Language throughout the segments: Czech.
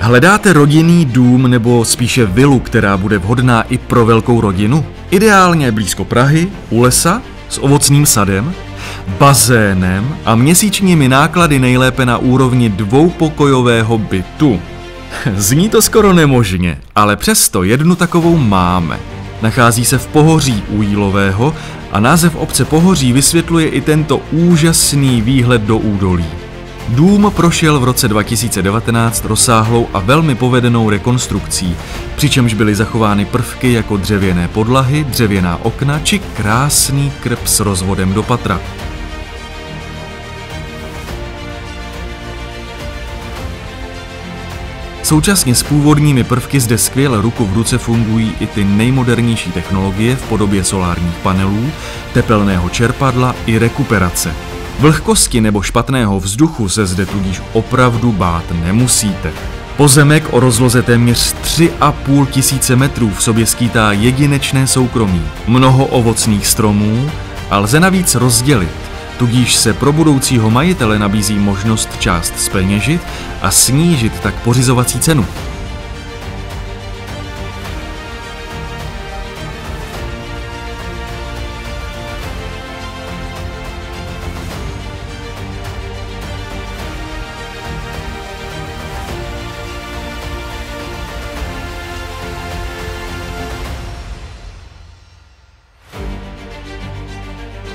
Hledáte rodinný dům nebo spíše vilu, která bude vhodná i pro velkou rodinu? Ideálně blízko Prahy, u lesa, s ovocným sadem, bazénem a měsíčními náklady nejlépe na úrovni dvoupokojového bytu. Zní to skoro nemožně, ale přesto jednu takovou máme. Nachází se v Pohoří u Jílového a název obce Pohoří vysvětluje i tento úžasný výhled do údolí. Dům prošel v roce 2019 rozsáhlou a velmi povedenou rekonstrukcí, přičemž byly zachovány prvky jako dřevěné podlahy, dřevěná okna či krásný krb s rozvodem do patra. Současně s původními prvky zde skvěle ruku v ruce fungují i ty nejmodernější technologie v podobě solárních panelů, tepelného čerpadla i rekuperace. Vlhkosti nebo špatného vzduchu se zde tudíž opravdu bát nemusíte. Pozemek o rozloze téměř 3,5 tisíce metrů v sobě skýtá jedinečné soukromí, mnoho ovocných stromů a lze navíc rozdělit, tudíž se pro budoucího majitele nabízí možnost část zpeněžit a snížit tak pořizovací cenu.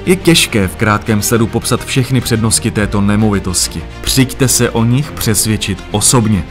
Je těžké v krátkém sledu popsat všechny přednosti této nemovitosti. Přijďte se o nich přesvědčit osobně.